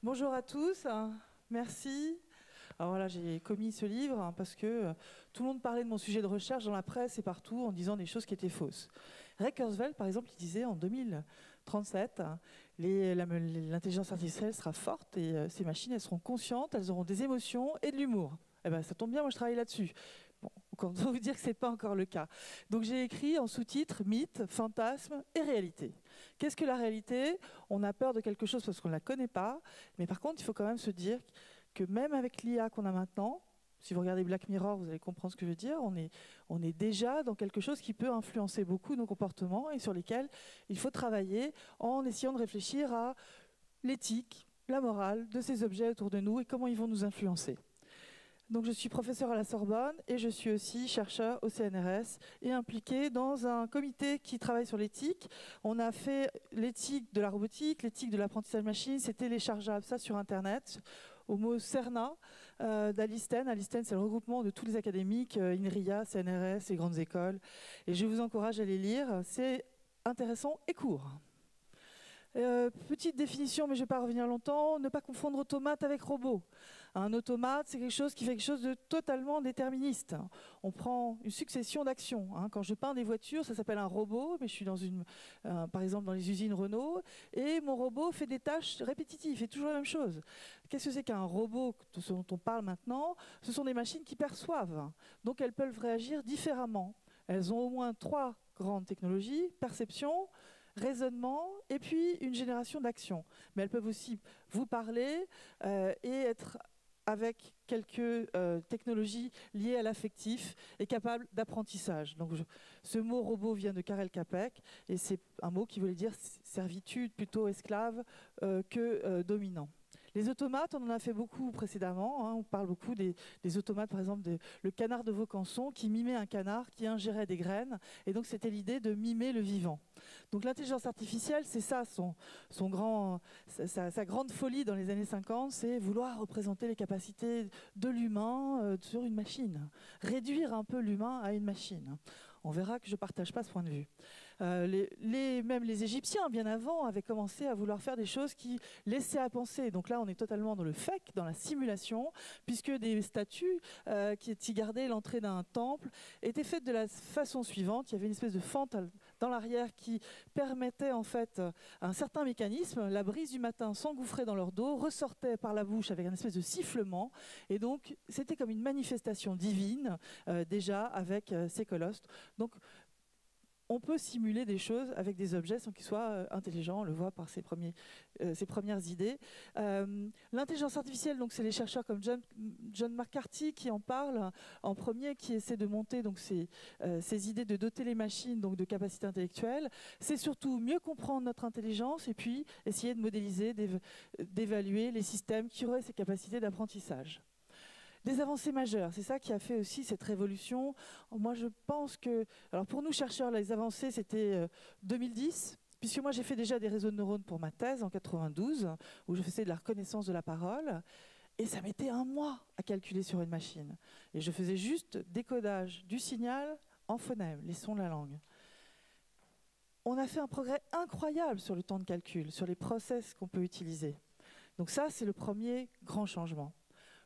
Bonjour à tous, merci. Alors voilà, j'ai commis ce livre parce que tout le monde parlait de mon sujet de recherche dans la presse et partout en disant des choses qui étaient fausses. Ray Kurzweil, par exemple, il disait en 2037, l'intelligence artificielle sera forte et ces machines, elles seront conscientes, elles auront des émotions et de l'humour. Eh ben, ça tombe bien, moi je travaille là-dessus. Bon, on va vous dire que ce n'est pas encore le cas. Donc j'ai écrit en sous-titre mythe, fantasme et réalité. Qu'est-ce que la réalité? On a peur de quelque chose parce qu'on ne la connaît pas, mais par contre, il faut quand même se dire que même avec l'IA qu'on a maintenant, si vous regardez Black Mirror, vous allez comprendre ce que je veux dire, on est déjà dans quelque chose qui peut influencer beaucoup nos comportements et sur lesquels il faut travailler en essayant de réfléchir à l'éthique, la morale de ces objets autour de nous et comment ils vont nous influencer. Donc, je suis professeur à la Sorbonne et je suis aussi chercheur au CNRS et impliqué dans un comité qui travaille sur l'éthique. On a fait l'éthique de la robotique, l'éthique de l'apprentissage machine, c'est téléchargeable ça sur Internet, au mot CERNA d'Alisten. Alisten, c'est le regroupement de tous les académiques, INRIA, CNRS, les grandes écoles. Et je vous encourage à les lire, c'est intéressant et court. Petite définition, mais je ne vais pas revenir longtemps, ne pas confondre automate avec robot. Un automate, c'est quelque chose qui fait quelque chose de totalement déterministe. On prend une succession d'actions. Quand je peins des voitures, ça s'appelle un robot, mais je suis par exemple dans les usines Renault, et mon robot fait des tâches répétitives, il fait toujours la même chose. Qu'est-ce que c'est qu'un robot dont on parle maintenant? Ce sont des machines qui perçoivent, donc elles peuvent réagir différemment. Elles ont au moins 3 grandes technologies: perception, raisonnement et puis une génération d'actions. Mais elles peuvent aussi vous parler et être avec quelques technologies liées à l'affectif et capables d'apprentissage. Donc ce mot robot vient de Karel Capek et c'est un mot qui voulait dire servitude, plutôt esclave que dominant. Les automates, on en a fait beaucoup précédemment. On parle beaucoup des automates, par exemple, le canard de Vaucanson qui mimait un canard qui ingérait des graines. Et donc, c'était l'idée de mimer le vivant. Donc, l'intelligence artificielle, c'est ça, sa grande folie dans les années 50, c'est vouloir représenter les capacités de l'humain sur une machine. Réduire un peu l'humain à une machine. On verra que je ne partage pas ce point de vue. Même les Égyptiens, bien avant, avaient commencé à vouloir faire des choses qui laissaient à penser. Donc là, on est totalement dans le fake, dans la simulation, puisque des statues qui gardaient l'entrée d'un temple étaient faites de la façon suivante. Il y avait une espèce de fente dans l'arrière qui permettait en fait un certain mécanisme. La brise du matin s'engouffrait dans leur dos, ressortait par la bouche avec un espèce de sifflement. Et donc, c'était comme une manifestation divine, déjà, avec ces colosses. Donc, on peut simuler des choses avec des objets sans qu'ils soient intelligents, on le voit par ses premières idées. L'intelligence artificielle, donc c'est les chercheurs comme John McCarthy qui en parlent en premier, qui essaient de monter donc ces idées de doter les machines donc de capacités intellectuelles. C'est surtout mieux comprendre notre intelligence et puis essayer de modéliser, d'évaluer les systèmes qui auraient ces capacités d'apprentissage. Des avancées majeures, c'est ça qui a fait aussi cette révolution. Moi, je pense que, alors pour nous chercheurs, les avancées, c'était 2010, puisque moi j'ai fait déjà des réseaux de neurones pour ma thèse en 92, où je faisais de la reconnaissance de la parole, et ça mettait 1 mois à calculer sur une machine. Et je faisais juste décodage du signal en phonème, les sons de la langue. On a fait un progrès incroyable sur le temps de calcul, sur les process qu'on peut utiliser. Donc ça, c'est le premier grand changement.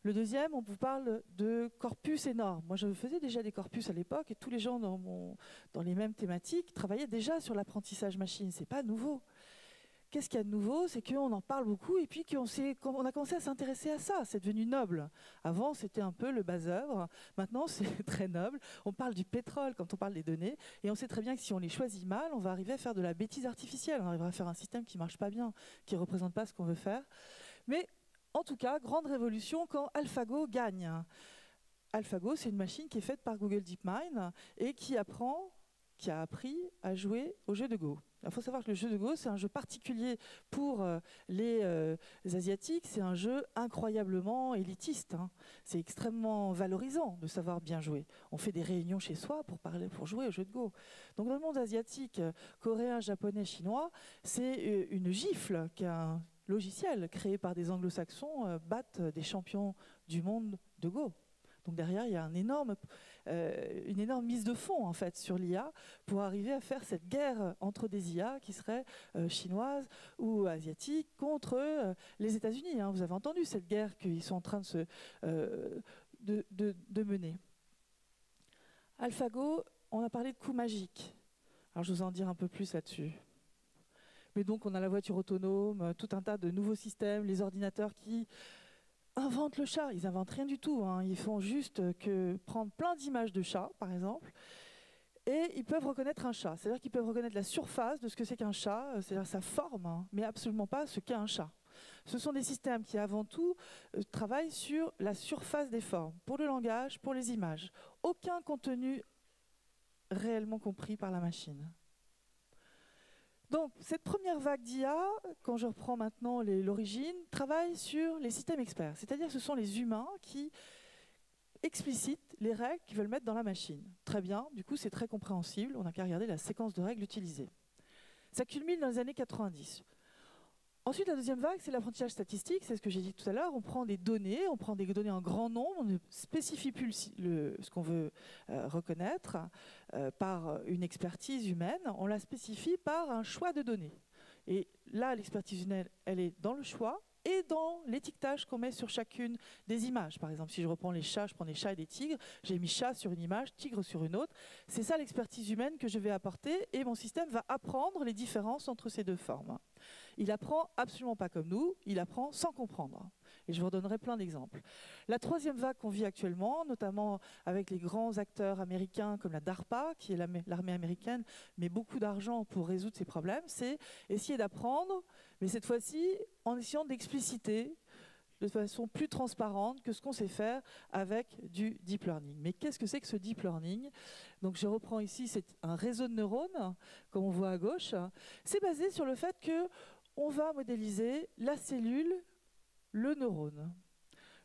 Le deuxième, on vous parle de corpus énormes. Moi, je faisais déjà des corpus à l'époque et tous les gens dans les mêmes thématiques travaillaient déjà sur l'apprentissage machine. Ce n'est pas nouveau. Qu'est-ce qu'il y a de nouveau? C'est qu'on en parle beaucoup et puis qu'on a commencé à s'intéresser à ça. C'est devenu noble. Avant, c'était un peu le bas-œuvre. Maintenant, c'est très noble. On parle du pétrole quand on parle des données. Et on sait très bien que si on les choisit mal, on va arriver à faire de la bêtise artificielle. On arrivera à faire un système qui ne marche pas bien, qui ne représente pas ce qu'on veut faire. Mais en tout cas, grande révolution quand AlphaGo gagne. AlphaGo, c'est une machine qui est faite par Google DeepMind et qui a appris à jouer au jeu de Go. Il faut savoir que le jeu de Go, c'est un jeu particulier pour les Asiatiques. C'est un jeu incroyablement élitiste. C'est extrêmement valorisant de savoir bien jouer. On fait des réunions chez soi pour jouer au jeu de Go. Donc dans le monde asiatique, coréen, japonais, chinois, c'est une gifle qu'un logiciel créé par des anglo-saxons battent des champions du monde de Go. Donc derrière, il y a un énorme une énorme mise de fond en fait sur l'IA pour arriver à faire cette guerre entre des IA qui seraient chinoises ou asiatiques contre les États-Unis. Hein. Vous avez entendu cette guerre qu'ils sont en train de mener. AlphaGo, on a parlé de coups magiques. Alors je vais vous en dire un peu plus là-dessus. Mais donc on a la voiture autonome, tout un tas de nouveaux systèmes, les ordinateurs qui inventent le chat. Ils n'inventent rien du tout. Hein. Ils font juste que prendre plein d'images de chats, par exemple, et ils peuvent reconnaître un chat. C'est-à-dire qu'ils peuvent reconnaître la surface de ce que c'est qu'un chat, c'est-à-dire sa forme, hein, mais absolument pas ce qu'est un chat. Ce sont des systèmes qui, avant tout, travaillent sur la surface des formes, pour le langage, pour les images. Aucun contenu réellement compris par la machine. Donc, cette première vague d'IA, quand je reprends maintenant l'origine, travaille sur les systèmes experts. C'est-à-dire que ce sont les humains qui explicitent les règles qu'ils veulent mettre dans la machine. Très bien, du coup, c'est très compréhensible. On n'a qu'à regarder la séquence de règles utilisées. Ça culmine dans les années 90. Ensuite, la deuxième vague, c'est l'apprentissage statistique. C'est ce que j'ai dit tout à l'heure. On prend des données en grand nombre. On ne spécifie plus ce qu'on veut reconnaître par une expertise humaine. On la spécifie par un choix de données. Et là, l'expertise humaine, elle est dans le choix et dans l'étiquetage qu'on met sur chacune des images. Par exemple, si je reprends les chats, je prends des chats et des tigres. J'ai mis chat sur une image, tigre sur une autre. C'est ça l'expertise humaine que je vais apporter et mon système va apprendre les différences entre ces deux formes. Il apprend absolument pas comme nous, il apprend sans comprendre. Et je vous redonnerai plein d'exemples. La troisième vague qu'on vit actuellement, notamment avec les grands acteurs américains comme la DARPA, qui est l'armée américaine, met beaucoup d'argent pour résoudre ces problèmes, c'est essayer d'apprendre, mais cette fois-ci en essayant d'expliciter de façon plus transparente que ce qu'on sait faire avec du deep learning. Mais qu'est-ce que c'est que ce deep learning? Donc je reprends ici, c'est un réseau de neurones, comme on voit à gauche. C'est basé sur le fait qu'on va modéliser la cellule, le neurone.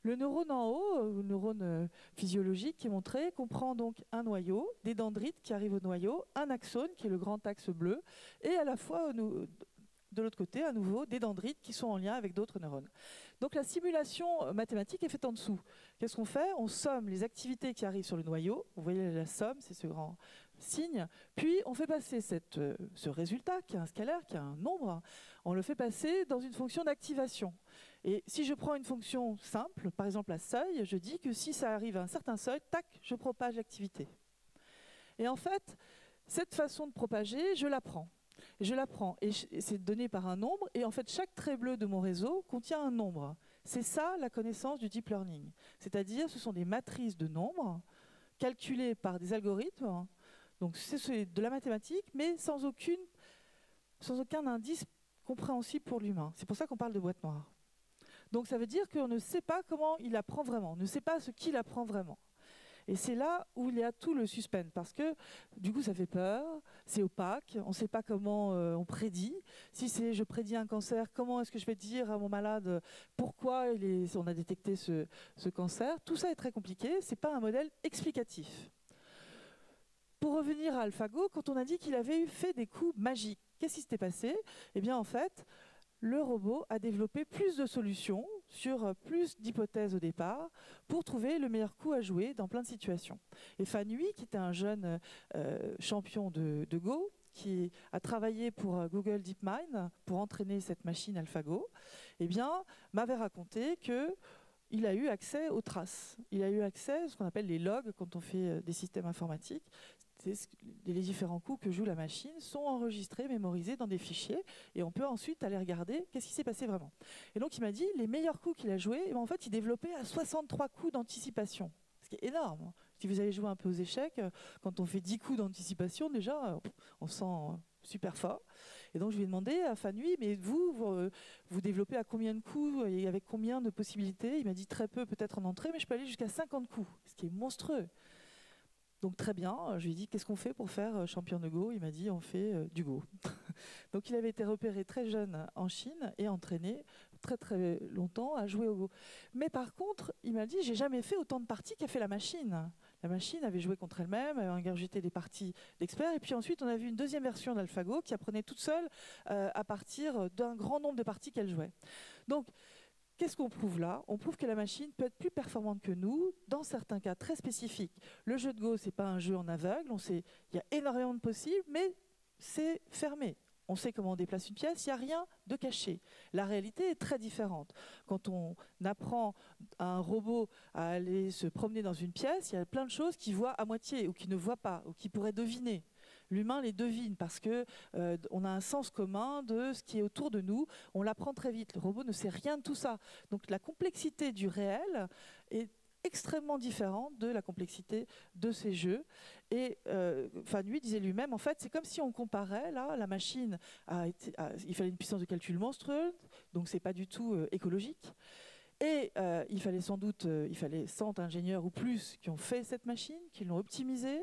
Le neurone en haut, le neurone physiologique qui est montré, comprend donc un noyau, des dendrites qui arrivent au noyau, un axone qui est le grand axe bleu, et à la fois de l'autre côté, à nouveau, des dendrites qui sont en lien avec d'autres neurones. Donc la simulation mathématique est faite en dessous. Qu'est-ce qu'on fait? On somme les activités qui arrivent sur le noyau. Vous voyez la somme, c'est ce grand signe. Puis on fait passer ce résultat, qui est un scalaire, qui est un nombre, on le fait passer dans une fonction d'activation. Et si je prends une fonction simple, par exemple la seuil, je dis que si ça arrive à un certain seuil, tac, je propage l'activité. Et en fait, cette façon de propager, je l'apprends. Je l'apprends et c'est donné par un nombre et en fait chaque trait bleu de mon réseau contient un nombre. C'est ça la connaissance du deep learning. C'est-à-dire ce sont des matrices de nombres calculées par des algorithmes. Donc c'est de la mathématique mais sans aucun indice compréhensible pour l'humain. C'est pour ça qu'on parle de boîte noire. Donc ça veut dire qu'on ne sait pas comment il apprend vraiment, on ne sait pas ce qu'il apprend vraiment. Et c'est là où il y a tout le suspense, parce que du coup ça fait peur, c'est opaque, on ne sait pas comment on prédit. Si je prédis un cancer, comment est-ce que je vais dire à mon malade pourquoi on a détecté ce cancer? Tout ça est très compliqué, ce n'est pas un modèle explicatif. Pour revenir à AlphaGo, quand on a dit qu'il avait fait des coups magiques, qu'est-ce qui s'était passé? Eh bien en fait, le robot a développé plus de solutions sur plus d'hypothèses au départ pour trouver le meilleur coup à jouer dans plein de situations. Et Fan Hui, qui était un jeune champion de Go, qui a travaillé pour Google DeepMind pour entraîner cette machine AlphaGo, eh bien, m'avait raconté qu'il a eu accès aux traces. Il a eu accès à ce qu'on appelle les logs quand on fait des systèmes informatiques. Les différents coups que joue la machine sont enregistrés, mémorisés dans des fichiers et on peut ensuite aller regarder qu'est-ce qui s'est passé vraiment. Et donc il m'a dit les meilleurs coups qu'il a joués, en fait il développait à 63 coups d'anticipation, ce qui est énorme. Si vous avez joué un peu aux échecs, quand on fait 10 coups d'anticipation déjà, on se sent super fort. Et donc je lui ai demandé à Fan Hui, mais vous développez à combien de coups et avec combien de possibilités? Il m'a dit très peu peut-être en entrée, mais je peux aller jusqu'à 50 coups, ce qui est monstrueux. Donc très bien, je lui ai dit qu'est-ce qu'on fait pour faire champion de Go? Il m'a dit on fait du Go. Donc il avait été repéré très jeune en Chine et entraîné très très longtemps à jouer au Go. Mais par contre, il m'a dit j'ai jamais fait autant de parties qu'a fait la machine. La machine avait joué contre elle-même, avait ingurgité des parties d'experts et puis ensuite on a vu une deuxième version d'AlphaGo qui apprenait toute seule à partir d'un grand nombre de parties qu'elle jouait. Donc qu'est-ce qu'on prouve là? On prouve que la machine peut être plus performante que nous dans certains cas très spécifiques. Le jeu de Go, ce n'est pas un jeu en aveugle. On sait, il y a énormément de possibles, mais c'est fermé. On sait comment on déplace une pièce, il n'y a rien de caché. La réalité est très différente. Quand on apprend à un robot à aller se promener dans une pièce, il y a plein de choses qu'il voit à moitié ou qu'il ne voit pas ou qu'il pourrait deviner. L'humain les devine parce que on a un sens commun de ce qui est autour de nous. On l'apprend très vite. Le robot ne sait rien de tout ça. Donc la complexité du réel est extrêmement différente de la complexité de ces jeux. Et lui disait lui-même, en fait, c'est comme si on comparait, là, la machine, il fallait une puissance de calcul monstrueuse, donc c'est pas du tout écologique. Et il fallait sans doute, il fallait 100 ingénieurs ou plus qui ont fait cette machine, qui l'ont optimisée.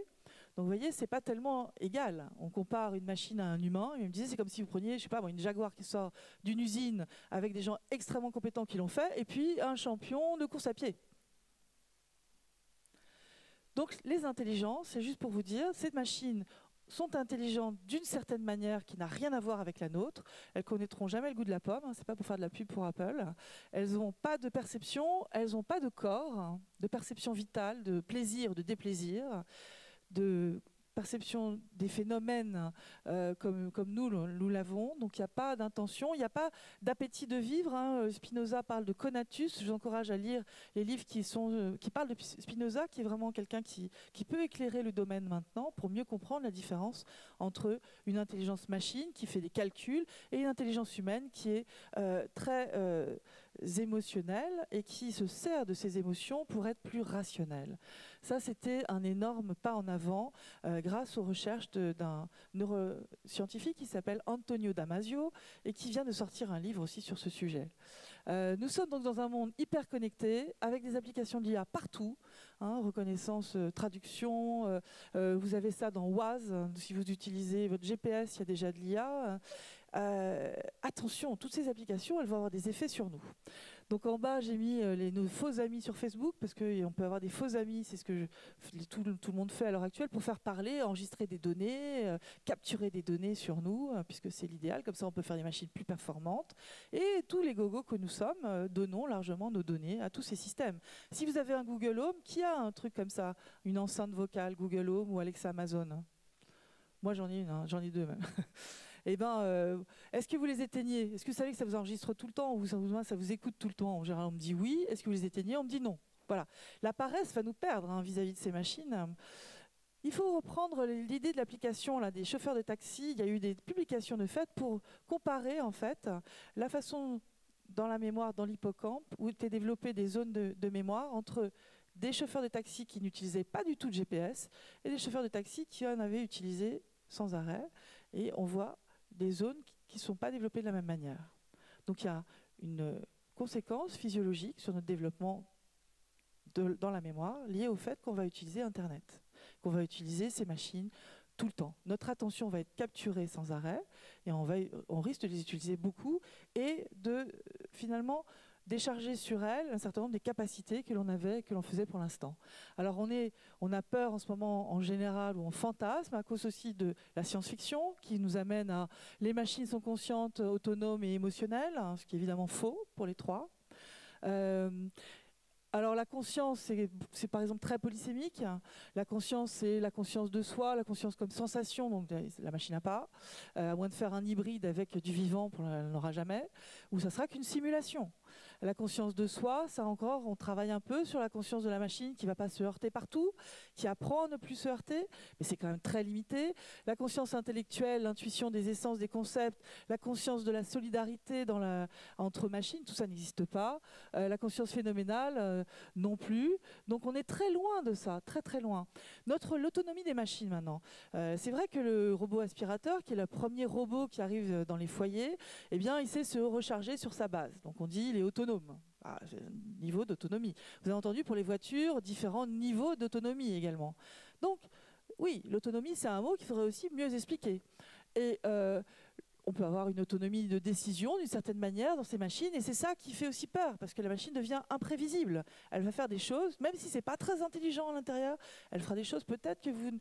Donc vous voyez, c'est pas tellement égal. On compare une machine à un humain. Il me disait, c'est comme si vous preniez, je sais pas, une Jaguar qui sort d'une usine avec des gens extrêmement compétents qui l'ont fait, et puis un champion de course à pied. Donc les intelligences, c'est juste pour vous dire, ces machines sont intelligentes d'une certaine manière qui n'a rien à voir avec la nôtre. Elles connaîtront jamais le goût de la pomme, hein, c'est pas pour faire de la pub pour Apple. Elles n'ont pas de perception, elles n'ont pas de corps, hein, de perception vitale, de plaisir, de déplaisir, de perception des phénomènes comme nous l'avons. Donc il n'y a pas d'intention, il n'y a pas d'appétit de vivre. Hein. Spinoza parle de conatus. Je vous encourage à lire les livres qui parlent de Spinoza, qui est vraiment quelqu'un qui peut éclairer le domaine maintenant pour mieux comprendre la différence entre une intelligence machine qui fait des calculs et une intelligence humaine qui est très émotionnelle et qui se sert de ses émotions pour être plus rationnelle. Ça, c'était un énorme pas en avant grâce aux recherches d'un neuroscientifique qui s'appelle Antonio Damasio et qui vient de sortir un livre aussi sur ce sujet. Nous sommes donc dans un monde hyper connecté avec des applications d'IA partout, hein, reconnaissance, traduction. Vous avez ça dans Waze. Si vous utilisez votre GPS, il y a déjà de l'IA. Attention, toutes ces applications, elles vont avoir des effets sur nous. Donc en bas, j'ai mis nos faux amis sur Facebook, parce qu'on peut avoir des faux amis, c'est ce que tout le monde fait à l'heure actuelle, pour faire parler, enregistrer des données, capturer des données sur nous, puisque c'est l'idéal, comme ça on peut faire des machines plus performantes. Et tous les gogos que nous sommes, donnons largement nos données à tous ces systèmes. Si vous avez un Google Home, qui a un truc comme ça, une enceinte vocale Google Home ou Alexa Amazon? Moi j'en ai une, hein, j'en ai deux même. Eh ben, est-ce que vous les éteignez? Est-ce que vous savez que ça vous enregistre tout le temps ou ça vous écoute tout le temps? En général, on me dit oui. Est-ce que vous les éteignez? On me dit non. Voilà. La paresse va nous perdre hein, vis-à-vis de ces machines. Il faut reprendre l'idée de l'application des chauffeurs de taxi. Il y a eu des publications de fait pour comparer en fait la façon dans la mémoire, dans l'hippocampe, où étaient développées des zones de mémoire entre des chauffeurs de taxi qui n'utilisaient pas du tout de GPS et des chauffeurs de taxi qui en avaient utilisé sans arrêt. Et on voit des zones qui ne sont pas développées de la même manière. Donc il y a une conséquence physiologique sur notre développement dans la mémoire liée au fait qu'on va utiliser Internet, qu'on va utiliser ces machines tout le temps. Notre attention va être capturée sans arrêt et on risque de les utiliser beaucoup et de finalement décharger sur elles un certain nombre des capacités que l'on avait, que l'on faisait pour l'instant. Alors on a peur en ce moment en général ou on fantasme à cause aussi de la science-fiction qui nous amène à les machines sont conscientes, autonomes et émotionnelles, hein, ce qui est évidemment faux pour les trois. Alors la conscience, c'est par exemple très polysémique. La conscience, c'est la conscience de soi, la conscience comme sensation, donc la machine n'a pas. À moins de faire un hybride avec du vivant, elle n'aura jamais. Ou ça sera qu'une simulation. La conscience de soi, ça encore, on travaille un peu sur la conscience de la machine qui ne va pas se heurter partout, qui apprend à ne plus se heurter, mais c'est quand même très limité. La conscience intellectuelle, l'intuition des essences, des concepts, la conscience de la solidarité entre machines, tout ça n'existe pas. La conscience phénoménale, non plus. Donc on est très loin de ça, très très loin. L'autonomie des machines maintenant. C'est vrai que le robot aspirateur, qui est le premier robot qui arrive dans les foyers, eh bien, il sait se recharger sur sa base. Donc on dit il est autonome. Niveau d'autonomie. Vous avez entendu pour les voitures, différents niveaux d'autonomie également. Donc oui, l'autonomie, c'est un mot qu'il faudrait aussi mieux expliquer. Et on peut avoir une autonomie de décision d'une certaine manière dans ces machines, et c'est ça qui fait aussi peur, parce que la machine devient imprévisible. Elle va faire des choses, même si c'est pas très intelligent à l'intérieur, elle fera des choses peut-être que vous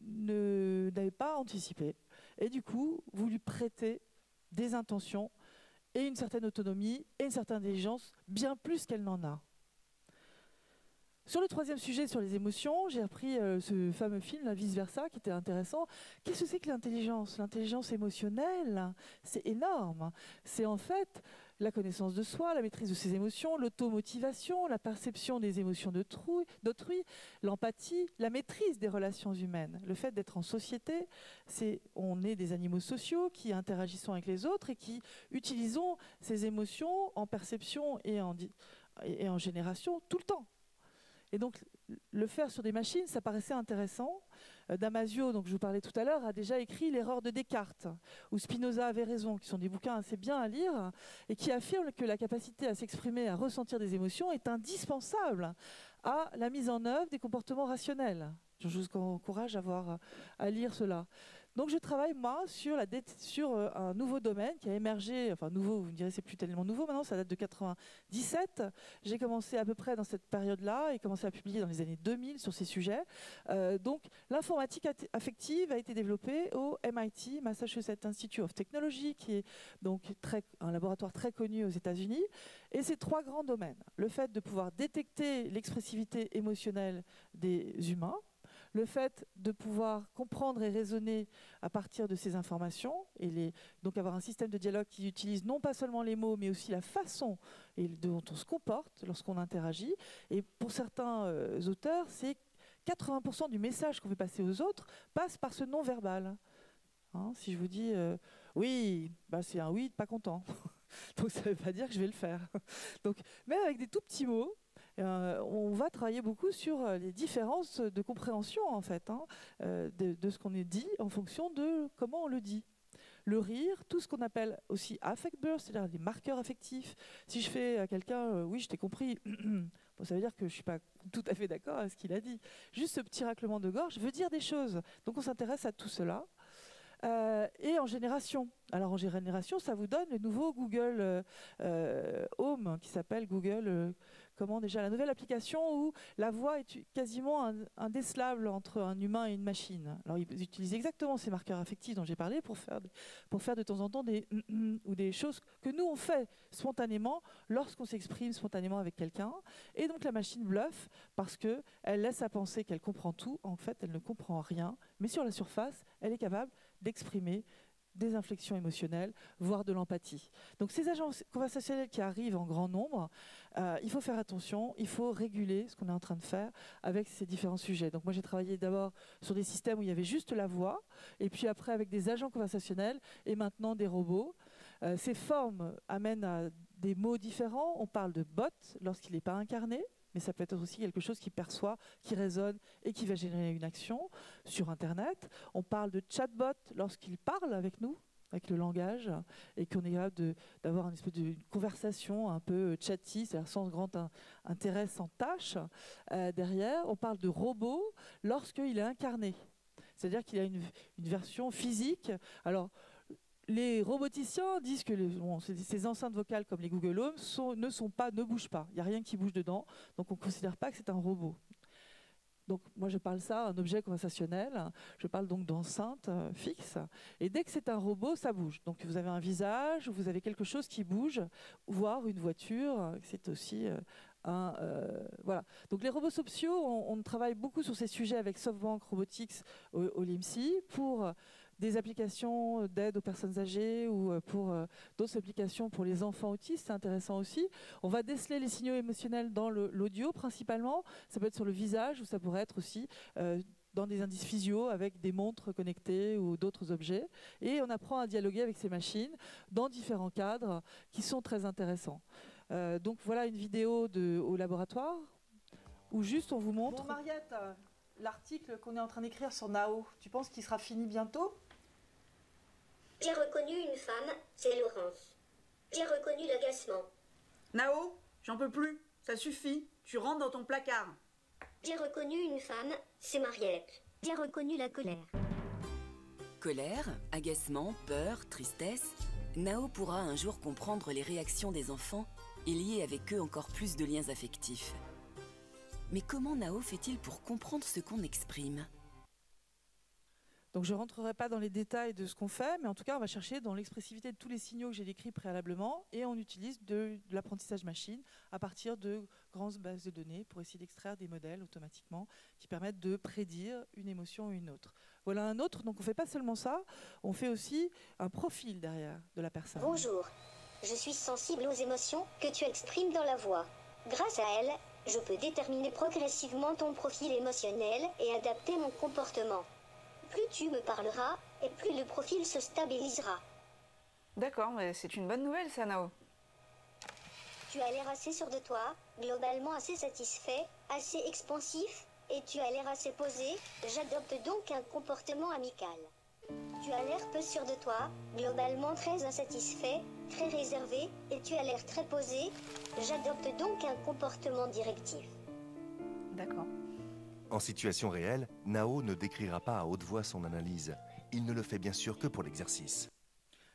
n'avez pas anticipées. Et du coup, vous lui prêtez des intentions et une certaine autonomie et une certaine intelligence, bien plus qu'elle n'en a. Sur le troisième sujet, sur les émotions, j'ai repris ce fameux film, la Vice Versa, qui était intéressant. Qu'est-ce que c'est que l'intelligence? L'intelligence émotionnelle, c'est énorme. C'est en fait la connaissance de soi, la maîtrise de ses émotions, l'automotivation, la perception des émotions d'autrui, l'empathie, la maîtrise des relations humaines. Le fait d'être en société, on est des animaux sociaux qui interagissons avec les autres et qui utilisons ces émotions en perception et en génération tout le temps. Et donc, le faire sur des machines, ça paraissait intéressant. Damasio, donc je vous parlais tout à l'heure, a déjà écrit L'erreur de Descartes, où Spinoza avait raison, qui sont des bouquins assez bien à lire, et qui affirment que la capacité à s'exprimer, à ressentir des émotions est indispensable à la mise en œuvre des comportements rationnels. Je vous encourage à lire cela. Donc je travaille, moi, sur un nouveau domaine qui a émergé, enfin nouveau, vous me direz, c'est plus tellement nouveau maintenant, ça date de 97. J'ai commencé à peu près dans cette période-là et commencé à publier dans les années 2000 sur ces sujets. Donc l'informatique affective a été développée au MIT, Massachusetts Institute of Technology, qui est donc un laboratoire très connu aux États-Unis. Et c'est trois grands domaines. Le fait de pouvoir détecter l'expressivité émotionnelle des humains, le fait de pouvoir comprendre et raisonner à partir de ces informations, et donc avoir un système de dialogue qui utilise non pas seulement les mots, mais aussi la façon dont on se comporte lorsqu'on interagit. Et pour certains auteurs, c'est 80% du message qu'on veut passer aux autres passe par ce non-verbal. Hein, si je vous dis oui, bah c'est un oui, pas content. Donc ça ne veut pas dire que je vais le faire. Donc, même avec des tout petits mots, on va travailler beaucoup sur les différences de compréhension en fait, hein, de ce qu'on est dit en fonction de comment on le dit. Le rire, tout ce qu'on appelle aussi affect burst, c'est-à-dire les marqueurs affectifs. Si je fais à quelqu'un oui, je t'ai compris, bon, ça veut dire que je ne suis pas tout à fait d'accord avec ce qu'il a dit. Juste ce petit raclement de gorge veut dire des choses. Donc on s'intéresse à tout cela. Et en génération. Alors en génération, ça vous donne le nouveau Google Home qui s'appelle Google, la nouvelle application où la voix est quasiment indécelable entre un humain et une machine. Alors ils utilisent exactement ces marqueurs affectifs dont j'ai parlé pour faire de temps en temps des ou des choses que nous on fait spontanément lorsqu'on s'exprime spontanément avec quelqu'un. Et donc la machine bluffe parce qu'elle laisse à penser qu'elle comprend tout. En fait, elle ne comprend rien. Mais sur la surface, elle est capable d'exprimer des inflexions émotionnelles, voire de l'empathie. Donc ces agents conversationnels qui arrivent en grand nombre, il faut faire attention, il faut réguler ce qu'on est en train de faire avec ces différents sujets. Donc moi j'ai travaillé d'abord sur des systèmes où il y avait juste la voix, et puis après avec des agents conversationnels, et maintenant des robots. Ces formes amènent à des mots différents. On parle de bot lorsqu'il n'est pas incarné, mais ça peut être aussi quelque chose qui perçoit, qui résonne et qui va générer une action sur Internet. On parle de chatbot lorsqu'il parle avec nous, avec le langage, et qu'on est capable d'avoir une espèce de conversation un peu chatty, c'est-à-dire sans grand intérêt, sans tâche. Derrière, on parle de robot lorsqu'il est incarné, c'est-à-dire qu'il a une version physique. Alors, les roboticiens disent que ces enceintes vocales comme les Google Home ne bougent pas. Il n'y a rien qui bouge dedans, donc on ne considère pas que c'est un robot. Donc moi je parle ça, un objet conversationnel, je parle donc d'enceinte fixe, et dès que c'est un robot, ça bouge. Donc vous avez un visage, vous avez quelque chose qui bouge, voire une voiture, c'est aussi voilà. Donc les robots sociaux, on travaille beaucoup sur ces sujets avec SoftBank Robotics au LIMSI pour des applications d'aide aux personnes âgées ou pour d'autres applications pour les enfants autistes, c'est intéressant aussi. On va déceler les signaux émotionnels dans l'audio principalement, ça peut être sur le visage ou ça pourrait être aussi dans des indices physio avec des montres connectées ou d'autres objets. Et on apprend à dialoguer avec ces machines dans différents cadres qui sont très intéressants. Donc voilà une vidéo au laboratoire où juste on vous montre... Bon Mariette, l'article qu'on est en train d'écrire sur Nao, tu penses qu'il sera fini bientôt ? J'ai reconnu une femme, c'est Laurence. J'ai reconnu l'agacement. Nao, j'en peux plus, ça suffit, tu rentres dans ton placard. J'ai reconnu une femme, c'est Mariette. J'ai reconnu la colère. Colère, agacement, peur, tristesse, Nao pourra un jour comprendre les réactions des enfants et lier avec eux encore plus de liens affectifs. Mais comment Nao fait-il pour comprendre ce qu'on exprime ? Donc je ne rentrerai pas dans les détails de ce qu'on fait, mais en tout cas, on va chercher dans l'expressivité de tous les signaux que j'ai décrits préalablement, et on utilise de l'apprentissage machine à partir de grandes bases de données pour essayer d'extraire des modèles automatiquement qui permettent de prédire une émotion ou une autre. Voilà un autre, donc on ne fait pas seulement ça, on fait aussi un profil derrière de la personne. Bonjour. Je suis sensible aux émotions que tu exprimes dans la voix. Grâce à elles, je peux déterminer progressivement ton profil émotionnel et adapter mon comportement. Plus tu me parleras, et plus le profil se stabilisera. D'accord, mais c'est une bonne nouvelle, ça, Nao. Tu as l'air assez sûr de toi, globalement assez satisfait, assez expansif, et tu as l'air assez posé, j'adopte donc un comportement amical. Tu as l'air peu sûr de toi, globalement très insatisfait, très réservé, et tu as l'air très posé, j'adopte donc un comportement directif. D'accord. En situation réelle, Nao ne décrira pas à haute voix son analyse. Il ne le fait bien sûr que pour l'exercice.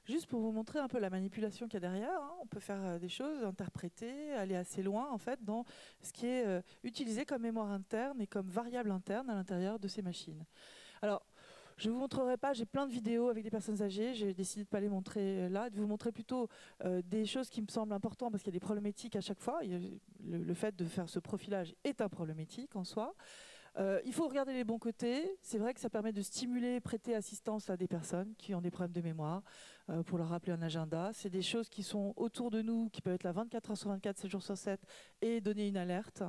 Juste pour vous montrer un peu la manipulation qu'il y a derrière, hein, on peut faire des choses, interpréter, aller assez loin en fait dans ce qui est utilisé comme mémoire interne et comme variable interne à l'intérieur de ces machines. Alors, je ne vous montrerai pas, j'ai plein de vidéos avec des personnes âgées, j'ai décidé de ne pas les montrer là, de vous montrer plutôt des choses qui me semblent importantes parce qu'il y a des problématiques à chaque fois. Le fait de faire ce profilage est un problématique en soi. Il faut regarder les bons côtés. C'est vrai que ça permet de stimuler, prêter assistance à des personnes qui ont des problèmes de mémoire pour leur rappeler un agenda. C'est des choses qui sont autour de nous, qui peuvent être là 24 heures sur 24, 7 jours sur 7 et donner une alerte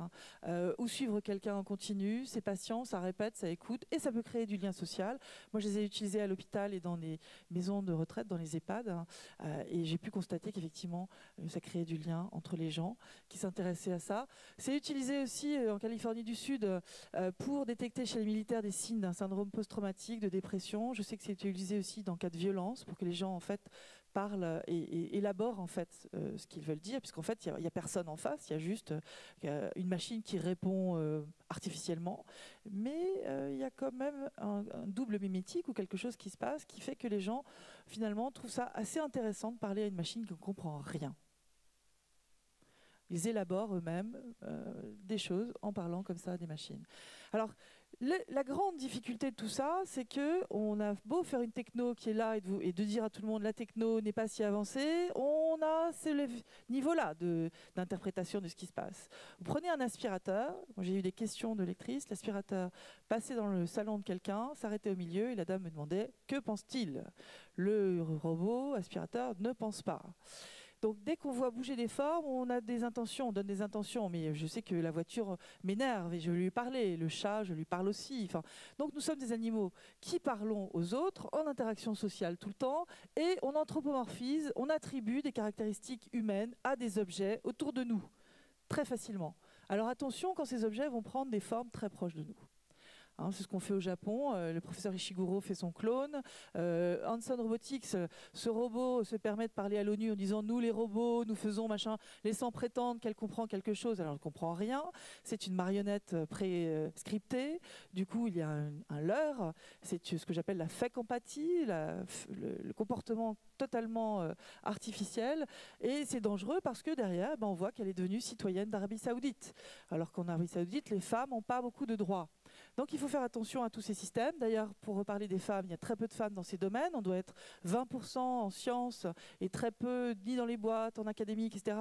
ou suivre quelqu'un en continu. C'est patient, ça répète, ça écoute et ça peut créer du lien social. Moi, je les ai utilisés à l'hôpital et dans les maisons de retraite, dans les EHPAD et j'ai pu constater qu'effectivement, ça créait du lien entre les gens qui s'intéressaient à ça. C'est utilisé aussi en Californie du Sud pour détecter chez les militaires des signes d'un syndrome post-traumatique, de dépression. Je sais que c'est utilisé aussi dans cas de violence pour que les gens en fait parlent et élaborent en fait ce qu'ils veulent dire, puisqu'en fait il y a personne en face, il y a juste une machine qui répond artificiellement, mais il y a quand même un double mimétique ou quelque chose qui se passe qui fait que les gens finalement trouvent ça assez intéressant de parler à une machine qui ne comprend rien. Ils élaborent eux-mêmes des choses en parlant comme ça à des machines. Alors, la grande difficulté de tout ça, c'est qu'on a beau faire une techno qui est là et de dire à tout le monde la techno n'est pas si avancée, on a ce niveau-là d'interprétation de ce qui se passe. Vous prenez un aspirateur, j'ai eu des questions de lectrices, l'aspirateur passait dans le salon de quelqu'un, s'arrêtait au milieu et la dame me demandait « Que pense-t-il » Le robot aspirateur ne pense pas. Donc dès qu'on voit bouger des formes, on a des intentions, on donne des intentions, mais je sais que la voiture m'énerve et je lui parlais, le chat, je lui parle aussi. Enfin, donc nous sommes des animaux qui parlons aux autres en interaction sociale tout le temps et on anthropomorphise, on attribue des caractéristiques humaines à des objets autour de nous, très facilement. Alors attention quand ces objets vont prendre des formes très proches de nous. Hein, c'est ce qu'on fait au Japon. Le professeur Ishiguro fait son clone. Hanson Robotics, ce robot se permet de parler à l'ONU en disant « Nous, les robots, nous faisons machin », laissant prétendre qu'elle comprend quelque chose. Alors, elle ne comprend rien. C'est une marionnette pré-scriptée. Du coup, il y a un leurre. C'est ce que j'appelle la fake empathie, le comportement totalement artificiel. Et c'est dangereux parce que derrière, on voit qu'elle est devenue citoyenne d'Arabie Saoudite. Alors qu'en Arabie Saoudite, les femmes n'ont pas beaucoup de droits. Donc il faut faire attention à tous ces systèmes. D'ailleurs, pour reparler des femmes, il y a très peu de femmes dans ces domaines. On doit être 20% en sciences et très peu ni dans les boîtes, en académique, etc.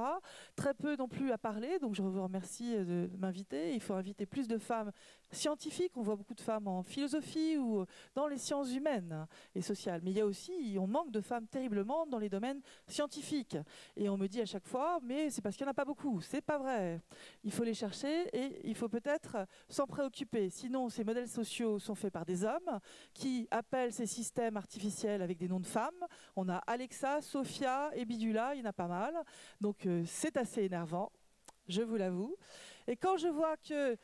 Très peu non plus à parler. Donc je vous remercie de m'inviter. Il faut inviter plus de femmes scientifiques. On voit beaucoup de femmes en philosophie ou dans les sciences humaines et sociales. Mais il y a aussi, on manque de femmes terriblement dans les domaines scientifiques. Et on me dit à chaque fois, mais c'est parce qu'il n'y en a pas beaucoup. C'est pas vrai. Il faut les chercher et il faut peut-être s'en préoccuper. Sinon, ces modèles sociaux sont faits par des hommes qui appellent ces systèmes artificiels avec des noms de femmes. On a Alexa, Sophia et Bidula, il y en a pas mal. Donc c'est assez énervant, je vous l'avoue. Et quand je vois que...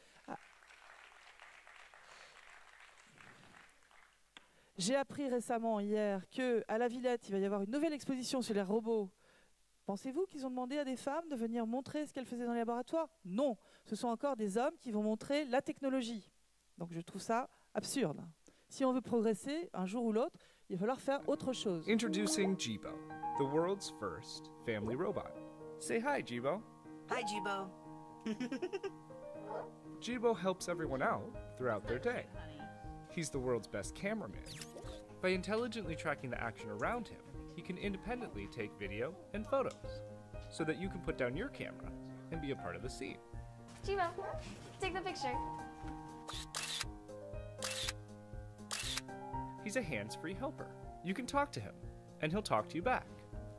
J'ai appris récemment, hier, qu'à la Villette, il va y avoir une nouvelle exposition sur les robots. Pensez-vous qu'ils ont demandé à des femmes de venir montrer ce qu'elles faisaient dans les laboratoires? Non, ce sont encore des hommes qui vont montrer la technologie. Donc je trouve ça absurde. Si on veut progresser, un jour ou l'autre, il va falloir faire autre chose. Introducing Jibo, the world's first family robot. Say hi, Jibo. Hi, Jibo. Jibo helps everyone out throughout their day. He's the world's best cameraman By intelligently tracking the action around him, he can independently take video and photos, so that you can put down your camera and be a part of the scene. Jibo, take the picture. He's a hands-free helper. You can talk to him, and he'll talk to you back,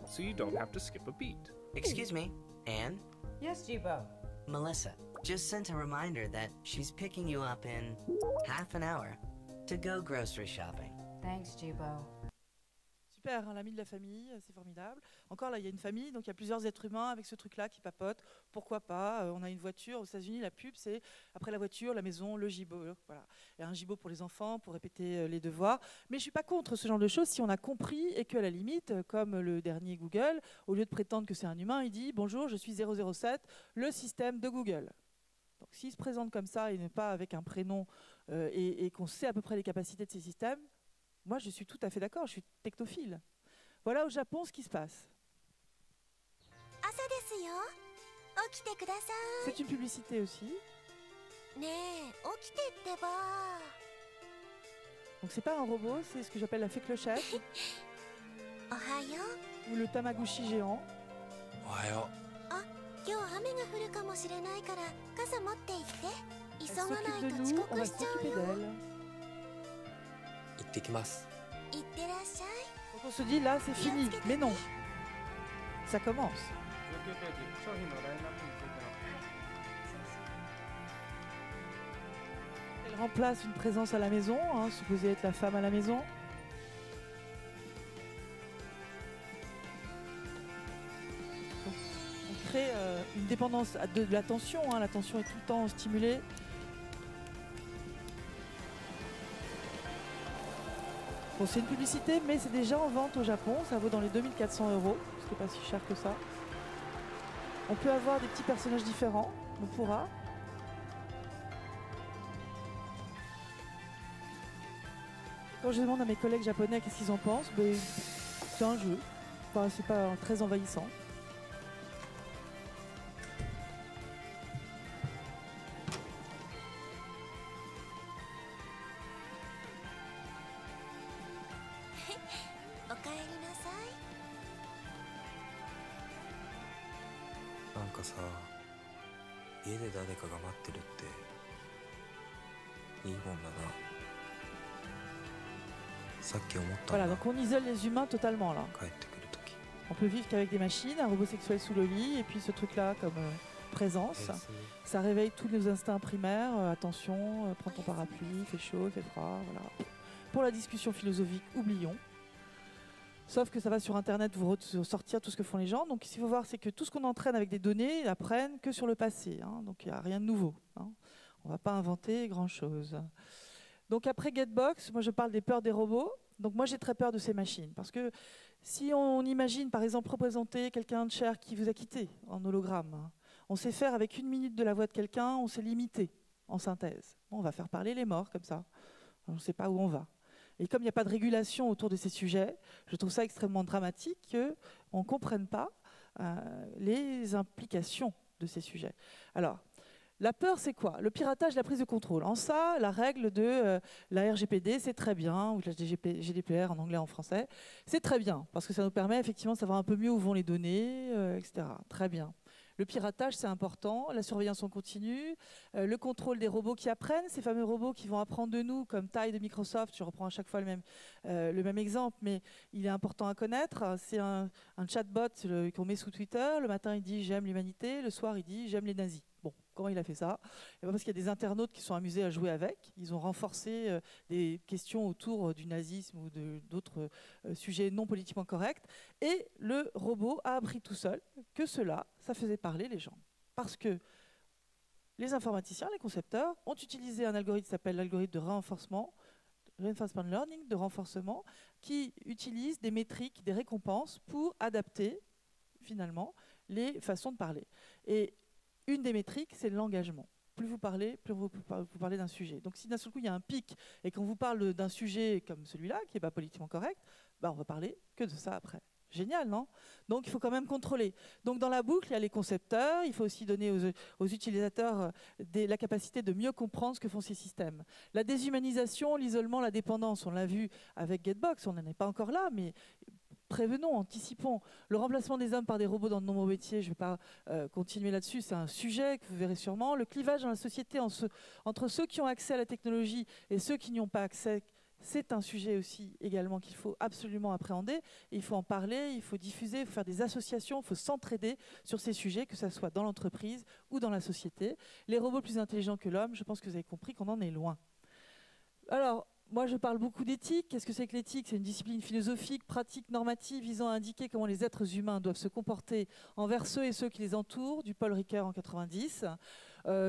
so you don't have to skip a beat. Excuse me, Anne? Yes, Jibo. Melissa just sent a reminder that she's picking you up in half an hour to go grocery shopping. Thanks, Jibo. Super, hein, l'ami de la famille, c'est formidable. Encore là, il y a une famille, donc il y a plusieurs êtres humains avec ce truc-là qui papotent. Pourquoi pas on a une voiture. Aux États-Unis, la pub, c'est après la voiture, la maison, le gibo. Voilà. Il y a un gibo pour les enfants, pour répéter les devoirs. Mais je ne suis pas contre ce genre de choses si on a compris et qu'à la limite, comme le dernier Google, au lieu de prétendre que c'est un humain, il dit « Bonjour, je suis 007, le système de Google ». Donc s'il se présente comme ça et n'est pas avec un prénom et qu'on sait à peu près les capacités de ces systèmes, moi, je suis tout à fait d'accord, je suis technophile. Voilà au Japon ce qui se passe. C'est une publicité aussi. Donc c'est pas un robot, c'est ce que j'appelle la fée clochette. Ou le Tamagotchi géant. Elle s'occupe de nous, on va s'occuper d'elle. Donc on se dit là c'est fini, mais non, ça commence. Elle remplace une présence à la maison, hein, supposée être la femme à la maison. Donc, on crée une dépendance de l'attention, hein, l'attention est tout le temps stimulée. Bon, c'est une publicité, mais c'est déjà en vente au Japon. Ça vaut dans les 2400 €, ce qui n'est pas si cher que ça. On peut avoir des petits personnages différents, on pourra. Quand je demande à mes collègues japonais qu'est-ce qu'ils en pensent, ben, c'est un jeu. Enfin, c'est pas très envahissant. Voilà, donc on isole les humains totalement là. On peut vivre qu'avec des machines, un robot sexuel sous le lit, et puis ce truc-là comme présence. Ça réveille tous nos instincts primaires. Attention, prends ton parapluie, il fait chaud, il fait froid. Voilà. Pour la discussion philosophique, oublions. Sauf que ça va sur Internet vous sortir tout ce que font les gens. Donc ce qu'il faut voir, c'est que tout ce qu'on entraîne avec des données, ils apprennent que sur le passé. Hein. Donc il n'y a rien de nouveau. Hein. On ne va pas inventer grand-chose. Donc après Getbox, moi je parle des peurs des robots. Donc moi j'ai très peur de ces machines. Parce que si on imagine par exemple représenter quelqu'un de cher qui vous a quitté en hologramme, hein, on sait faire avec 1 minute de la voix de quelqu'un, on s'est limité en synthèse. Bon, on va faire parler les morts comme ça. On ne sait pas où on va. Et comme il n'y a pas de régulation autour de ces sujets, je trouve ça extrêmement dramatique qu'on ne comprenne pas les implications de ces sujets. Alors, la peur, c'est quoi? Le piratage, la prise de contrôle. En ça, la règle de la RGPD, c'est très bien, ou la GDPR en anglais, en français, c'est très bien, parce que ça nous permet effectivement de savoir un peu mieux où vont les données, etc. Très bien. Le piratage, c'est important, la surveillance en continu, le contrôle des robots qui apprennent, ces fameux robots qui vont apprendre de nous, comme Tai de Microsoft, je reprends à chaque fois le même exemple, mais il est important à connaître. C'est un chatbot qu'on met sous Twitter, le matin il dit « j'aime l'humanité », le soir il dit « j'aime les nazis ». Bon, comment il a fait ça? Parce qu'il y a des internautes qui sont amusés à jouer avec. Ils ont renforcé des questions autour du nazisme ou d'autres sujets non politiquement corrects. Et le robot a appris tout seul que cela, ça faisait parler les gens. Parce que les informaticiens, les concepteurs, ont utilisé un algorithme qui s'appelle l'algorithme de reinforcement learning, de renforcement, qui utilise des métriques, des récompenses pour adapter finalement les façons de parler. Et une des métriques, c'est l'engagement. Plus vous parlez, plus vous parlez d'un sujet. Donc si d'un seul coup, il y a un pic et qu'on vous parle d'un sujet comme celui-là, qui n'est pas politiquement correct, bah, on va parler que de ça après. Génial, non? Donc il faut quand même contrôler. Donc dans la boucle, il y a les concepteurs, il faut aussi donner aux utilisateurs la capacité de mieux comprendre ce que font ces systèmes. La déshumanisation, l'isolement, la dépendance, on l'a vu avec Getbox, on n'en est pas encore là, mais prévenons, anticipons. Le remplacement des hommes par des robots dans de nombreux métiers, je ne vais pas continuer là-dessus, c'est un sujet que vous verrez sûrement. Le clivage dans la société entre ceux qui ont accès à la technologie et ceux qui n'y ont pas accès, c'est un sujet aussi également qu'il faut absolument appréhender. Et il faut en parler, il faut diffuser, il faut faire des associations, il faut s'entraider sur ces sujets, que ce soit dans l'entreprise ou dans la société. Les robots plus intelligents que l'homme, je pense que vous avez compris qu'on en est loin. Alors, moi, je parle beaucoup d'éthique. Qu'est-ce que c'est que l'éthique? C'est une discipline philosophique, pratique, normative, visant à indiquer comment les êtres humains doivent se comporter envers ceux et ceux qui les entourent, du Paul Ricoeur en 90.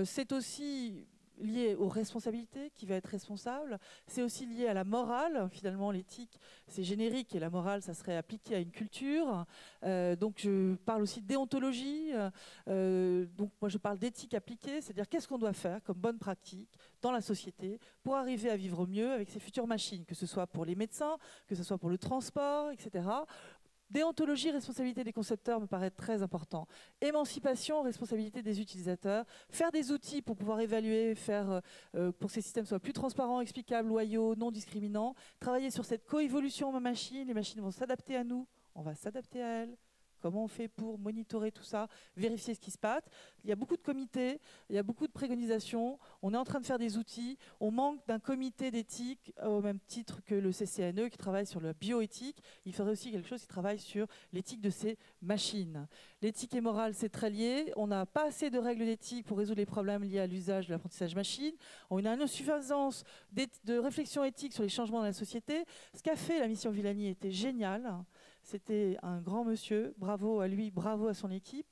C'est aussi lié aux responsabilités, qui va être responsable. C'est aussi lié à la morale. Finalement, l'éthique, c'est générique et la morale, ça serait appliqué à une culture. Donc, je parle aussi de déontologie. Donc, moi, je parle d'éthique appliquée, c'est-à-dire qu'est-ce qu'on doit faire comme bonne pratique dans la société pour arriver à vivre mieux avec ces futures machines, que ce soit pour les médecins, que ce soit pour le transport, etc. Déontologie, responsabilité des concepteurs me paraît très important. Émancipation, responsabilité des utilisateurs. Faire des outils pour pouvoir évaluer, pour que ces systèmes soient plus transparents, explicables, loyaux, non discriminants. Travailler sur cette coévolution homme-machine. Les machines vont s'adapter à nous, on va s'adapter à elles. Comment on fait pour monitorer tout ça, vérifier ce qui se passe? Il y a beaucoup de comités, il y a beaucoup de préconisations. On est en train de faire des outils. On manque d'un comité d'éthique au même titre que le CCNE qui travaille sur la bioéthique. Il faudrait aussi quelque chose qui travaille sur l'éthique de ces machines. L'éthique et morale, c'est très lié. On n'a pas assez de règles d'éthique pour résoudre les problèmes liés à l'usage de l'apprentissage machine. On a une insuffisance de réflexion éthique sur les changements dans la société. Ce qu'a fait la mission Villani était génial. C'était un grand monsieur, bravo à lui, bravo à son équipe.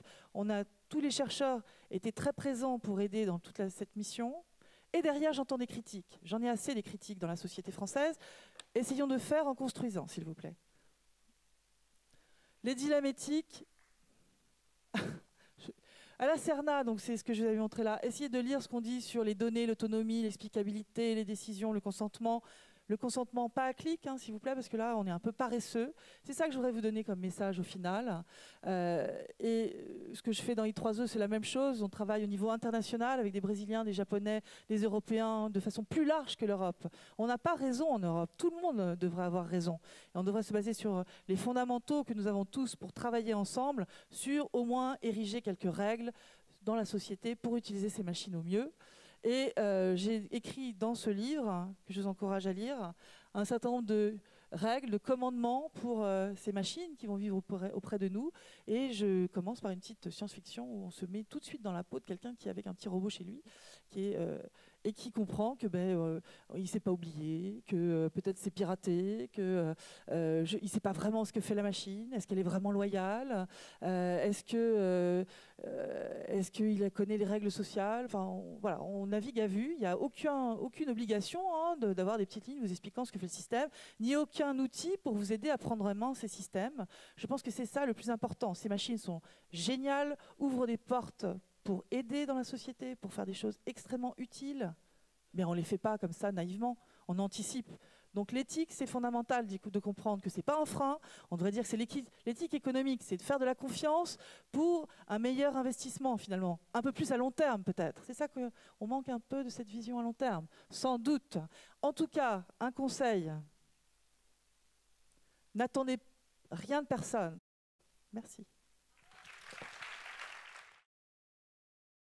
Tous les chercheurs étaient très présents pour aider dans toute cette mission. Et derrière, j'entends des critiques. J'en ai assez des critiques dans la société française. Essayons de faire en construisant, s'il vous plaît. Les dilemmes éthiques. À la CERNA, donc c'est ce que je vous avais montré là, essayez de lire ce qu'on dit sur les données, l'autonomie, l'explicabilité, les décisions, le consentement. Le consentement, pas à clic, hein, s'il vous plaît, parce que là, on est un peu paresseux. C'est ça que je voudrais vous donner comme message au final. Et ce que je fais dans I3E, c'est la même chose. On travaille au niveau international avec des Brésiliens, des Japonais, des Européens, de façon plus large que l'Europe. On n'a pas raison en Europe. Tout le monde devrait avoir raison. Et on devrait se baser sur les fondamentaux que nous avons tous pour travailler ensemble, sur au moins ériger quelques règles dans la société pour utiliser ces machines au mieux. Et j'ai écrit dans ce livre, que je vous encourage à lire, un certain nombre de règles, de commandements pour ces machines qui vont vivre auprès de nous. Et je commence par une petite science-fiction où on se met tout de suite dans la peau de quelqu'un qui est avec un petit robot chez lui, et qui comprend que il ne s'est pas oublié, que peut-être c'est piraté, qu'il ne sait pas vraiment ce que fait la machine, est-ce qu'elle est vraiment loyale, est-ce qu'il connaît les règles sociales. Enfin, voilà, on navigue à vue, il n'y a aucune obligation d'avoir des petites lignes vous expliquant ce que fait le système, ni aucun outil pour vous aider à prendre en main ces systèmes. Je pense que c'est ça le plus important. Ces machines sont géniales, ouvrent des portes pour aider dans la société, pour faire des choses extrêmement utiles, mais on ne les fait pas comme ça naïvement, on anticipe. Donc l'éthique, c'est fondamental de comprendre que ce n'est pas un frein, on devrait dire que c'est l'éthique économique, c'est de faire de la confiance pour un meilleur investissement finalement, un peu plus à long terme peut-être. C'est ça qu'on manque un peu de cette vision à long terme, sans doute. En tout cas, un conseil, n'attendez rien de personne. Merci.